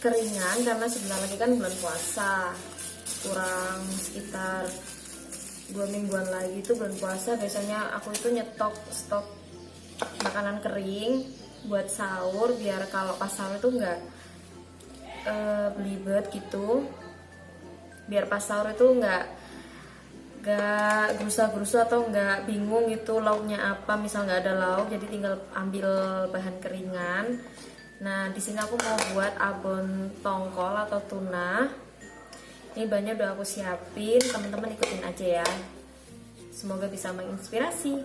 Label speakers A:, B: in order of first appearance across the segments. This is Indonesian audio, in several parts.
A: keringan karena sebentar lagi kan bulan puasa, kurang sekitar 2 mingguan lagi itu bulan puasa. Biasanya aku itu stok makanan kering buat sahur, biar kalau pas sahur itu nggak belibet gitu, biar pas sahur itu nggak gerusa-gerusu atau nggak bingung gitu lauknya apa. Misal nggak ada lauk, jadi tinggal ambil bahan keringan. Nah, di sini aku mau buat abon tongkol atau tuna. Ini bahannya udah aku siapin, teman-teman ikutin aja ya. Semoga bisa menginspirasi.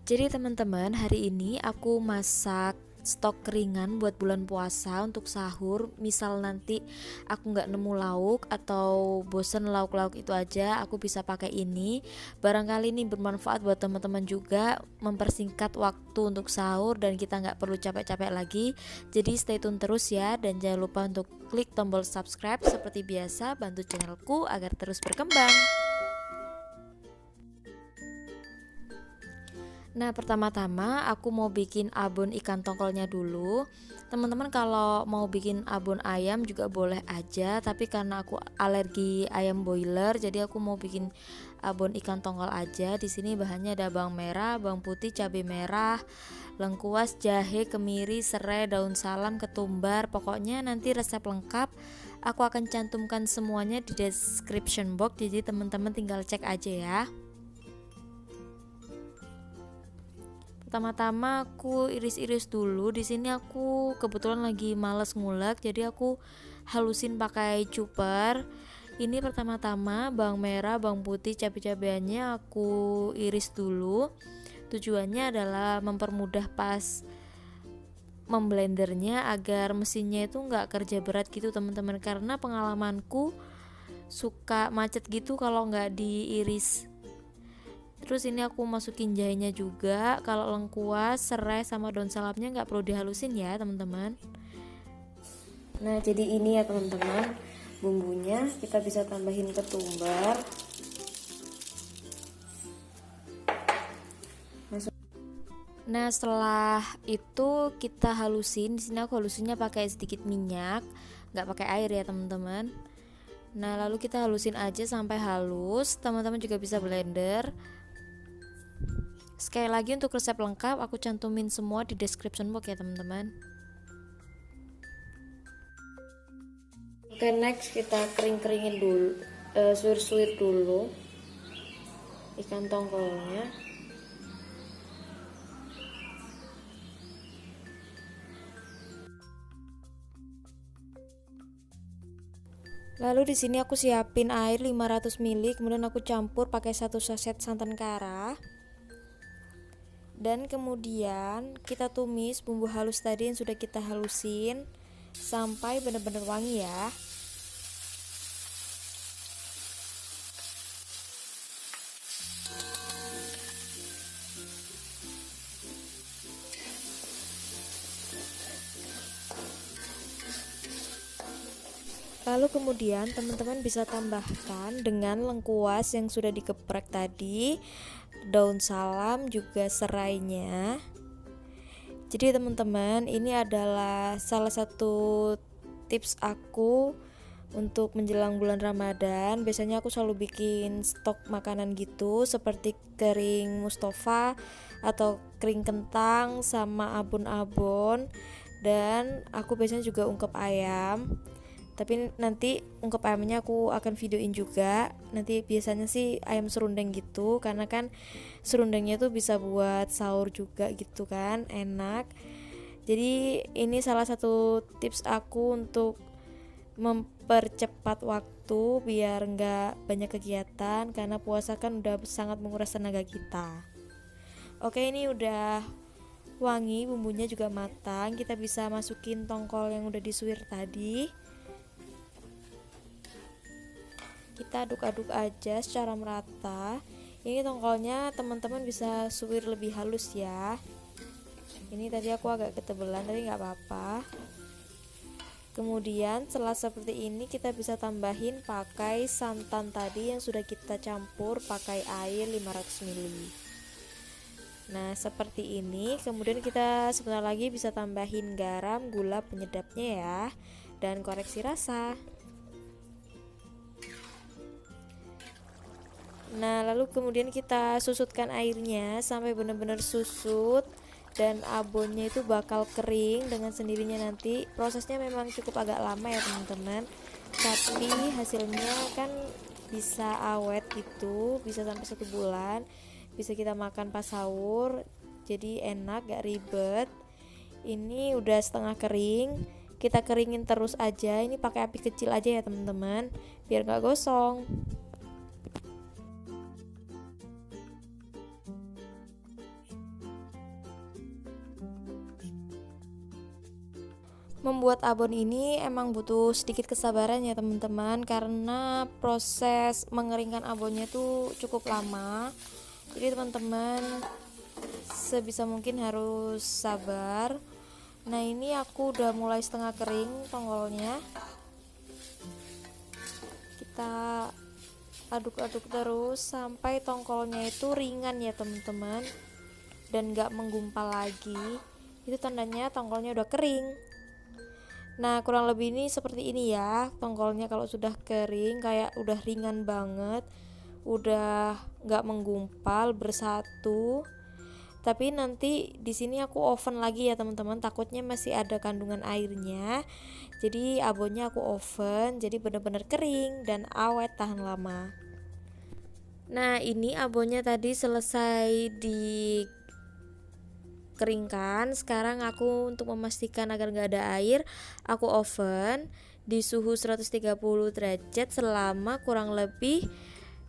B: Jadi teman-teman, hari ini aku masak stok keringan buat bulan puasa untuk sahur. Misal nanti aku nggak nemu lauk atau bosen lauk-lauk itu aja, aku bisa pakai ini. Barangkali ini bermanfaat buat teman-teman juga, mempersingkat waktu untuk sahur dan kita nggak perlu capek-capek lagi. Jadi stay tune terus ya, dan jangan lupa untuk klik tombol subscribe seperti biasa, bantu channelku agar terus berkembang. Nah, pertama-tama aku mau bikin abon ikan tongkolnya dulu. Teman-teman kalau mau bikin abon ayam juga boleh aja, tapi karena aku alergi ayam boiler, jadi aku mau bikin abon ikan tongkol aja. Di sini bahannya ada bawang merah, bawang putih, cabai merah, lengkuas, jahe, kemiri, serai, daun salam, ketumbar. Pokoknya nanti resep lengkap aku akan cantumkan semuanya di description box, jadi teman-teman tinggal cek aja ya. Pertama-tama aku iris-iris dulu. Di sini aku kebetulan lagi males ngulek, jadi aku halusin pakai chopper. Ini pertama-tama bawang merah, bawang putih, cabai-cabeannya aku iris dulu. Tujuannya adalah mempermudah pas memblendernya agar mesinnya itu nggak kerja berat gitu teman-teman. Karena pengalamanku suka macet gitu kalau nggak diiris. Terus ini aku masukin jahenya juga. Kalau lengkuas, serai sama daun salamnya nggak perlu dihalusin ya teman-teman.
A: Nah, jadi ini ya teman-teman bumbunya. Kita bisa tambahin ketumbar.
B: Nah, setelah itu kita halusin. Di sini aku halusinnya pakai sedikit minyak, nggak pakai air ya teman-teman. Nah, lalu kita halusin aja sampai halus. Teman-teman juga bisa blender. Sekali lagi untuk resep lengkap aku cantumin semua di description box ya teman-teman.
A: Oke, next kita kering-keringin dulu, suir-suir dulu ikan tongkolnya.
B: Lalu di sini aku siapin air 500 ml, kemudian aku campur pakai 1 saset santan kara. Dan kemudian kita tumis bumbu halus tadi yang sudah kita halusin sampai benar-benar wangi ya. Lalu kemudian teman-teman bisa tambahkan dengan lengkuas yang sudah digeprek tadi, daun salam juga serainya. Jadi teman-teman, ini adalah salah satu tips aku untuk menjelang bulan Ramadan. Biasanya aku selalu bikin stok makanan gitu, seperti kering Mustafa atau kering kentang sama abon-abon, dan aku biasanya juga ungkep ayam. Tapi nanti ungkep ayamnya aku akan videoin juga. Nanti biasanya sih ayam serundeng gitu, karena kan serundengnya tuh bisa buat sahur juga gitu kan, enak. Jadi ini salah satu tips aku untuk mempercepat waktu biar nggak banyak kegiatan, karena puasa kan udah sangat menguras tenaga kita. Oke, ini udah wangi, bumbunya juga matang. Kita bisa masukin tongkol yang udah disuir tadi. Kita aduk-aduk aja secara merata. Ini tongkolnya teman-teman bisa suwir lebih halus ya. Ini tadi aku agak ketebelan, tapi nggak apa-apa. Kemudian setelah seperti ini kita bisa tambahin pakai santan tadi yang sudah kita campur pakai air 500 ml. Nah, seperti ini. Kemudian kita sebentar lagi bisa tambahin garam, gula penyedapnya ya, dan koreksi rasa. Nah, lalu kemudian kita susutkan airnya sampai benar-benar susut dan abonnya itu bakal kering dengan sendirinya nanti. Prosesnya memang cukup agak lama ya teman-teman, tapi hasilnya kan bisa awet gitu, bisa sampai 1 bulan, bisa kita makan pas sahur, jadi enak, gak ribet. Ini udah setengah kering, kita keringin terus aja. Ini pakai api kecil aja ya teman-teman, biar gak gosong. Membuat abon ini emang butuh sedikit kesabaran ya teman-teman, karena proses mengeringkan abonnya itu cukup lama. Jadi teman-teman sebisa mungkin harus sabar. Nah, ini aku udah mulai setengah kering tongkolnya. Kita aduk-aduk terus sampai tongkolnya itu ringan ya teman-teman, dan gak menggumpal lagi. Itu tandanya tongkolnya udah kering. Nah, kurang lebih ini seperti ini ya tongkolnya. Kalau sudah kering kayak udah ringan banget, udah nggak menggumpal, bersatu. Tapi nanti di sini aku oven lagi ya teman-teman, takutnya masih ada kandungan airnya. Jadi abonnya aku oven, jadi benar-benar kering dan awet, tahan lama. Nah, ini abonnya tadi selesai dikeringkan. Sekarang aku untuk memastikan agar nggak ada air, aku oven di suhu 130 derajat selama kurang lebih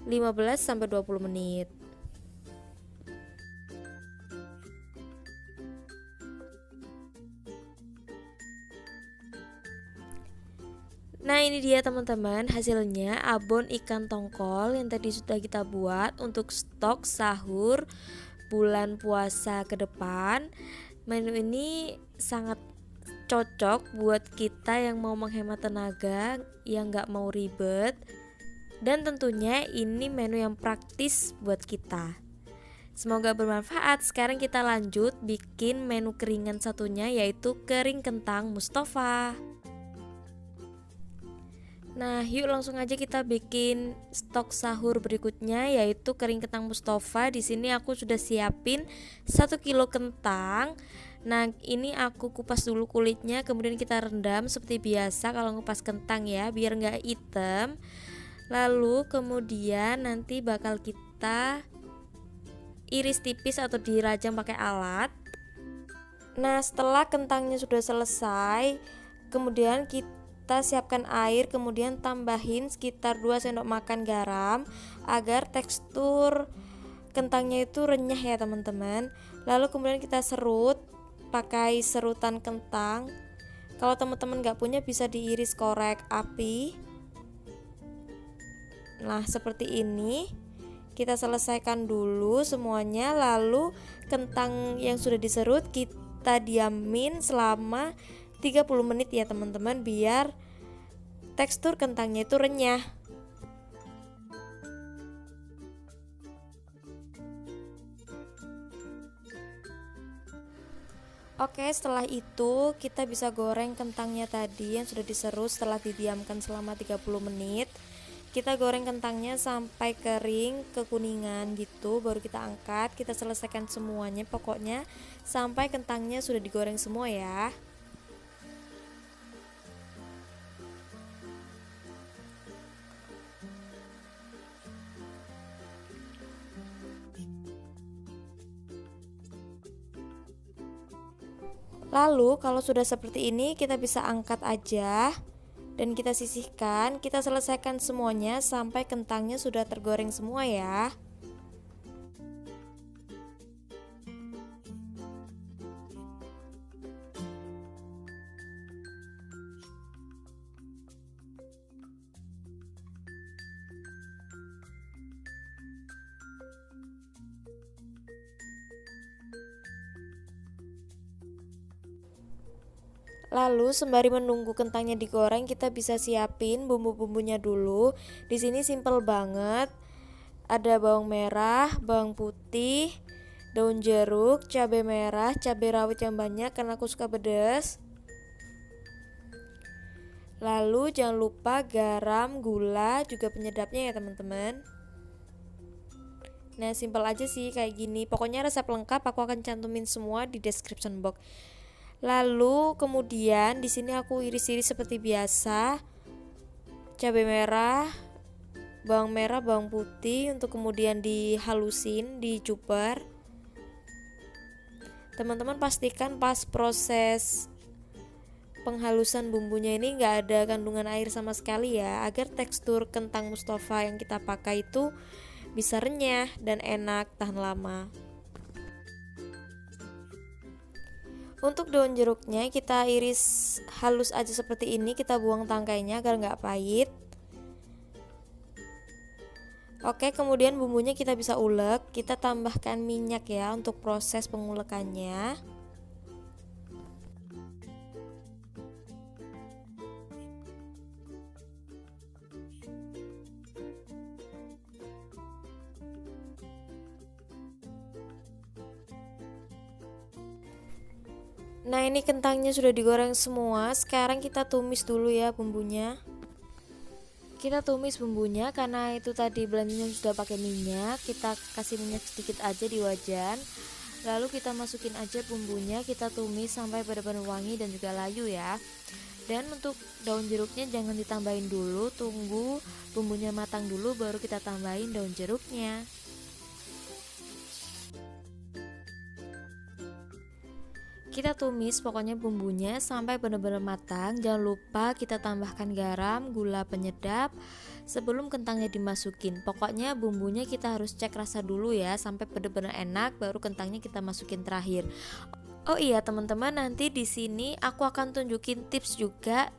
B: 15-20 menit. Nah, ini dia teman-teman hasilnya, abon ikan tongkol yang tadi sudah kita buat untuk stok sahur bulan puasa ke depan. Menu ini sangat cocok buat kita yang mau menghemat tenaga, yang gak mau ribet, dan tentunya ini menu yang praktis buat kita. Semoga bermanfaat. Sekarang kita lanjut bikin menu keringan satunya, yaitu kering kentang Mustofa. Nah, yuk langsung aja kita bikin stok sahur berikutnya, yaitu kering kentang Mustofa. Di sini aku sudah siapin 1 kilo kentang. Nah, ini aku kupas dulu kulitnya, kemudian kita rendam seperti biasa kalau ngupas kentang ya, biar nggak hitam. Lalu kemudian nanti bakal kita iris tipis atau dirajang pakai alat. Nah, setelah kentangnya sudah selesai, kemudian kita siapkan air, kemudian tambahin sekitar 2 sendok makan garam agar tekstur kentangnya itu renyah ya teman-teman. Lalu kemudian kita serut pakai serutan kentang. Kalau teman-teman gak punya bisa diiris korek api. Nah, seperti ini. Kita selesaikan dulu semuanya, lalu kentang yang sudah diserut kita diamin selama 30 menit ya teman-teman, biar tekstur kentangnya itu renyah. Oke, setelah itu kita bisa goreng kentangnya tadi yang sudah diserut setelah didiamkan selama 30 menit. Kita goreng kentangnya sampai kering kekuningan gitu, baru kita angkat. Kita selesaikan semuanya pokoknya sampai kentangnya sudah digoreng semua ya. Lalu kalau sudah seperti ini kita bisa angkat aja dan kita sisihkan. Kita selesaikan semuanya sampai kentangnya sudah tergoreng semua ya. Lalu sembari menunggu kentangnya digoreng, kita bisa siapin bumbu-bumbunya dulu. Di sini simple banget. Ada bawang merah, bawang putih, daun jeruk, cabai merah, cabai rawit yang banyak karena aku suka pedas. Lalu jangan lupa garam, gula, juga penyedapnya ya teman-teman. Nah, simpel aja sih kayak gini. Pokoknya resep lengkap aku akan cantumin semua di description box. Lalu kemudian di sini aku iris-iris seperti biasa. Cabai merah, bawang merah, bawang putih untuk kemudian dihalusin, dicuper. Teman-teman pastikan pas proses penghalusan bumbunya ini nggak ada kandungan air sama sekali ya, agar tekstur kentang Mustafa yang kita pakai itu bisa renyah dan enak tahan lama. Untuk daun jeruknya kita iris halus aja seperti ini, kita buang tangkainya agar nggak pahit. Oke, kemudian bumbunya kita bisa ulek, kita tambahkan minyak ya untuk proses pengulekannya. Nah, ini kentangnya sudah digoreng semua. Sekarang kita tumis dulu ya bumbunya. Kita tumis bumbunya karena itu tadi belanjanya sudah pakai minyak. Kita kasih minyak sedikit aja di wajan. Lalu kita masukin aja bumbunya, kita tumis sampai benar-benar wangi dan juga layu ya. Dan untuk daun jeruknya jangan ditambahin dulu, tunggu bumbunya matang dulu baru kita tambahin daun jeruknya. Kita tumis pokoknya bumbunya sampai benar-benar matang. Jangan lupa kita tambahkan garam, gula penyedap sebelum kentangnya dimasukin. Pokoknya bumbunya kita harus cek rasa dulu ya sampai benar-benar enak, baru kentangnya kita masukin terakhir. Oh iya teman-teman, nanti di sini aku akan tunjukin tips juga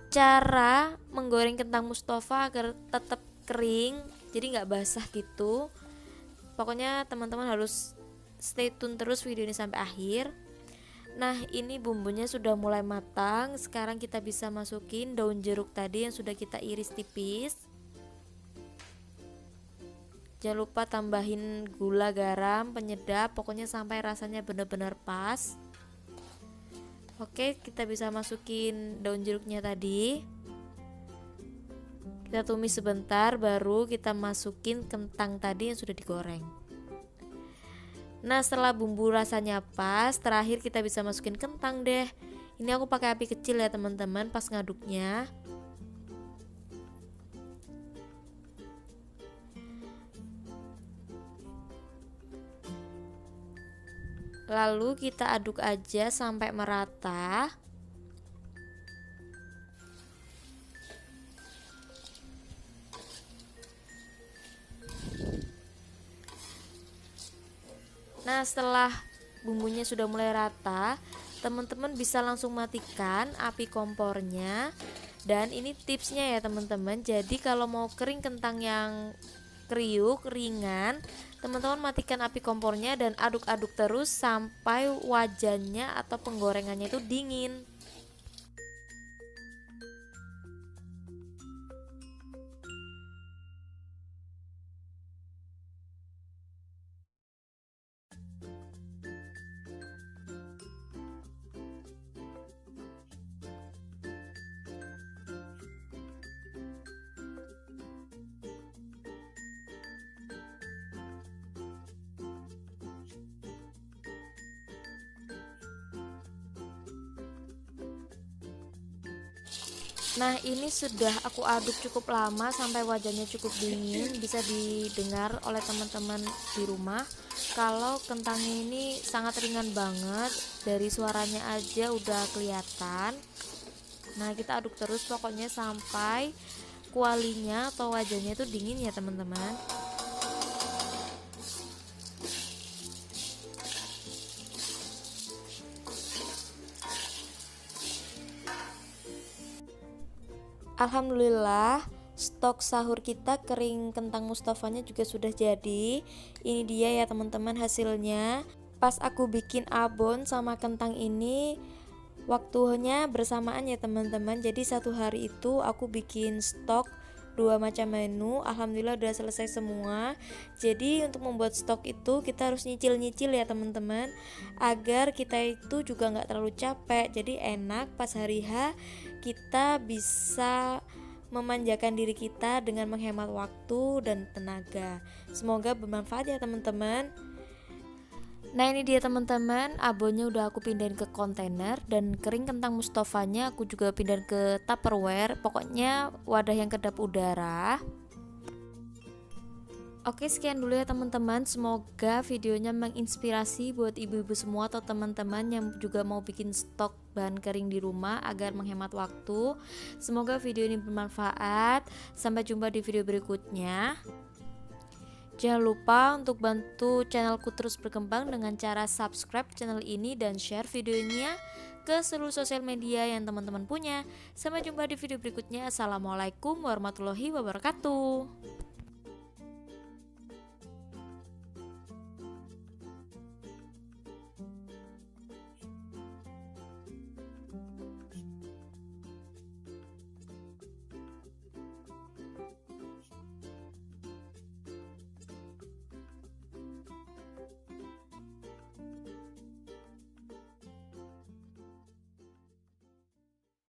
B: cara menggoreng kentang Mustafa agar tetap kering, jadi nggak basah gitu. Pokoknya teman-teman harus stay tune terus video ini sampai akhir. Nah, ini bumbunya sudah mulai matang. Sekarang kita bisa masukin daun jeruk tadi yang sudah kita iris tipis. Jangan lupa tambahin gula, garam, penyedap, pokoknya sampai rasanya benar-benar pas. Oke, kita bisa masukin daun jeruknya tadi. Kita tumis sebentar, baru kita masukin kentang tadi yang sudah digoreng. Nah, setelah bumbu rasanya pas, terakhir kita bisa masukin kentang deh. Ini aku pakai api kecil ya teman-teman pas ngaduknya. Lalu kita aduk aja sampai merata. Nah, setelah bumbunya sudah mulai rata, teman-teman bisa langsung matikan api kompornya. Dan ini tipsnya ya teman-teman. Jadi kalau mau kering kentang yang kriuk, ringan, teman-teman matikan api kompornya dan aduk-aduk terus sampai wajannya atau penggorengannya itu dingin. Nah, ini sudah aku aduk cukup lama sampai wajannya cukup dingin. Bisa didengar oleh teman-teman di rumah kalau kentangnya ini sangat ringan banget, dari suaranya aja udah kelihatan. Nah, kita aduk terus pokoknya sampai kualinya atau wajannya itu dingin ya teman-teman. Alhamdulillah, stok sahur kita kering kentang Mustafanya juga sudah jadi. Ini dia ya teman-teman hasilnya. Pas aku bikin abon sama kentang ini waktunya bersamaan ya teman-teman. Jadi satu hari itu aku bikin stok 2 macam menu. Alhamdulillah udah selesai semua. Jadi untuk membuat stok itu kita harus nyicil-nyicil ya teman-teman, agar kita itu juga nggak terlalu capek. Jadi enak pas hari H kita bisa memanjakan diri kita dengan menghemat waktu dan tenaga. Semoga bermanfaat ya teman-teman. Nah ini dia teman-teman, abonnya udah aku pindahin ke kontainer, dan kering kentang mustofanya aku juga pindahin ke Tupperware. Pokoknya wadah yang kedap udara. Oke, sekian dulu ya teman-teman. Semoga videonya menginspirasi buat ibu-ibu semua atau teman-teman yang juga mau bikin stok bahan kering di rumah agar menghemat waktu. Semoga video ini bermanfaat. Sampai jumpa di video berikutnya. Jangan lupa untuk bantu channelku terus berkembang dengan cara subscribe channel ini dan share videonya ke seluruh sosial media yang teman-teman punya. Sampai jumpa di video berikutnya. Assalamualaikum warahmatullahi wabarakatuh.